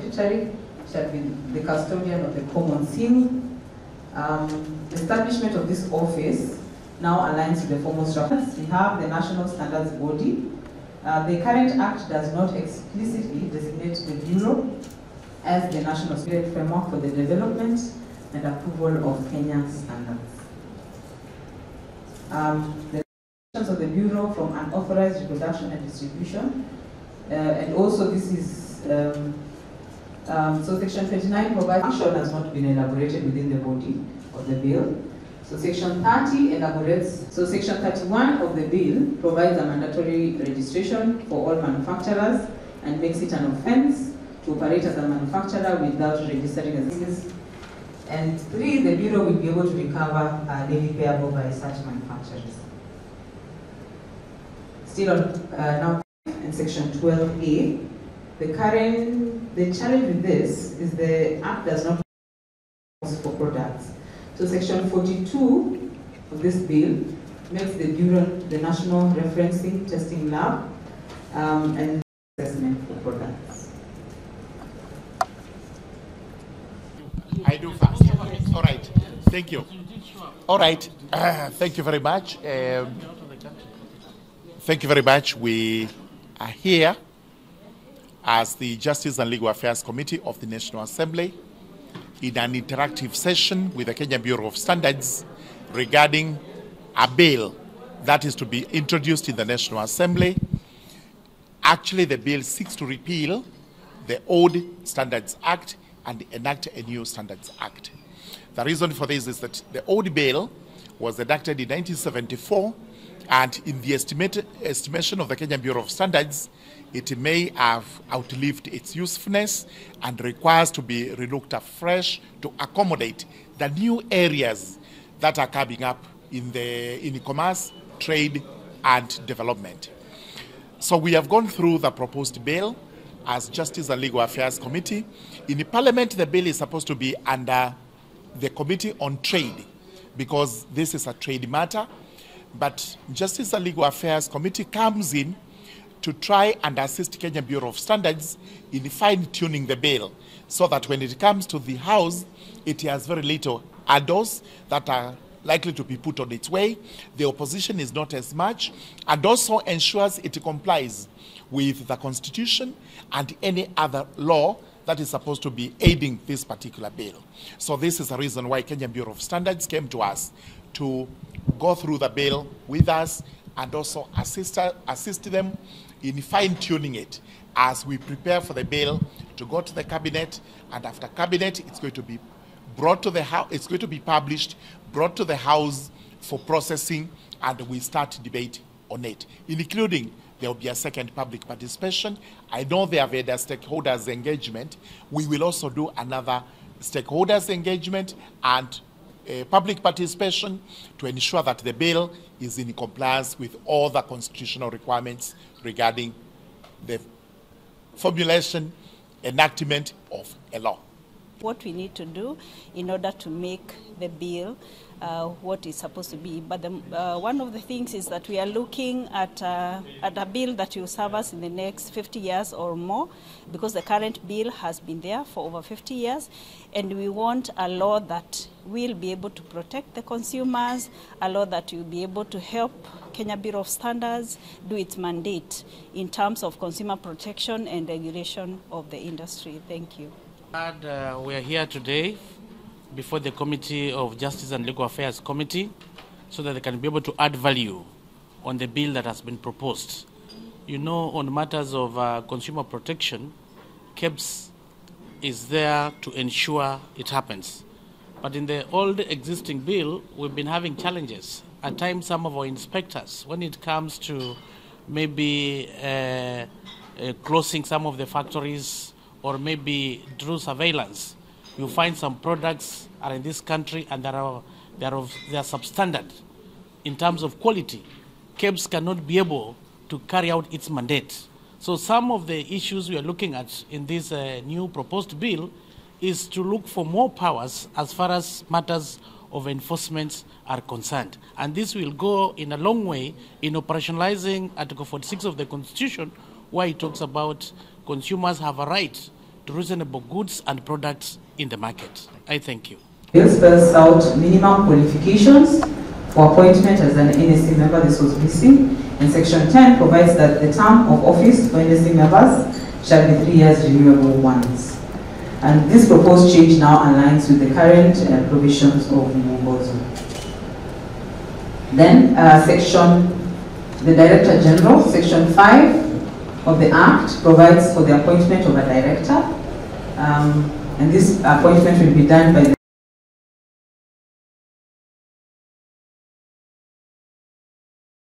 Secretary shall be the custodian of the common seal. The establishment of this office now aligns with the formal structures. We have the National Standards Body. The current Act does not explicitly designate the Bureau as the national spirit framework for the development and approval of Kenyan standards. The regulations of the Bureau from unauthorized reproduction and distribution, and also this is, so Section 29 provides action has not been elaborated within the body of the bill. So Section 30 elaborates, so Section 31 of the bill provides a mandatory registration for all manufacturers and makes it an offense to operate as a manufacturer without registering as a business. And 3, the Bureau will be able to recover levy payable by such manufacturers. Still on now in Section 12A, the challenge with this is the Act does not for products. So Section 42 of this bill makes the Bureau the national referencing testing lab and assessment for products. I do fast. All right. Thank you. All right. Thank you very much. Thank you very much. We are here as the Justice and Legal Affairs Committee of the National Assembly in an interactive session with the Kenya Bureau of Standards regarding a bill that is to be introduced in the National Assembly. Actually, the bill seeks to repeal the old Standards Act and enact a new Standards Act. The reason for this is that the old bill was enacted in 1974, and in the estimation of the Kenya Bureau of Standards, it may have outlived its usefulness and requires to be relooked afresh to accommodate the new areas that are coming up in e-commerce, trade, and development. So we have gone through the proposed bill as Justice and Legal Affairs Committee. In the Parliament, the bill is supposed to be under the Committee on Trade because this is a trade matter. But Justice and Legal Affairs Committee comes in to try and assist Kenya Bureau of Standards in fine-tuning the bill so that when it comes to the House, it has very little add-ons that are likely to be put on its way. The opposition is not as much, and also ensures it complies with the Constitution and any other law that is supposed to be aiding this particular bill. So this is the reason why Kenya Bureau of Standards came to us to go through the bill with us and also assist them in fine-tuning it as we prepare for the bill to go to the cabinet, and after cabinet it's going to be brought to the house, it's going to be published, brought to the House for processing, and we start debate on it, including there will be a second public participation. I know they have had a stakeholders engagement. We will also do another stakeholders engagement and public participation to ensure that the bill is in compliance with all the constitutional requirements regarding the formulation, enactment of a law. What we need to do in order to make the bill what is supposed to be. But one of the things is that we are looking at a bill that will serve us in the next 50 years or more, because the current bill has been there for over 50 years, and we want a law that will be able to protect the consumers, a law that will be able to help Kenya Bureau of Standards do its mandate in terms of consumer protection and regulation of the industry. Thank you. We are here today before the Committee of Justice and Legal Affairs Committee so that they can be able to add value on the bill that has been proposed. You know, on matters of consumer protection, KEBS is there to ensure it happens. But in the old existing bill, we've been having challenges. At times, some of our inspectors, when it comes to maybe closing some of the factories or maybe through surveillance, you find some products are in this country and they are substandard in terms of quality. KEBS cannot be able to carry out its mandate. So some of the issues we are looking at in this new proposed bill is to look for more powers as far as matters of enforcement are concerned. And this will go in a long way in operationalizing Article 46 of the Constitution, where it talks about consumers have a right to reasonable goods and products in the market. I thank you. Bill spells out minimum qualifications for appointment as an NSC member. This was missing. And Section 10 provides that the term of office for NSC members shall be 3 years renewable once. And this proposed change now aligns with the current provisions of Mwongozo. Then the Director General, Section 5 of the Act provides for the appointment of a director. And this appointment will be done by the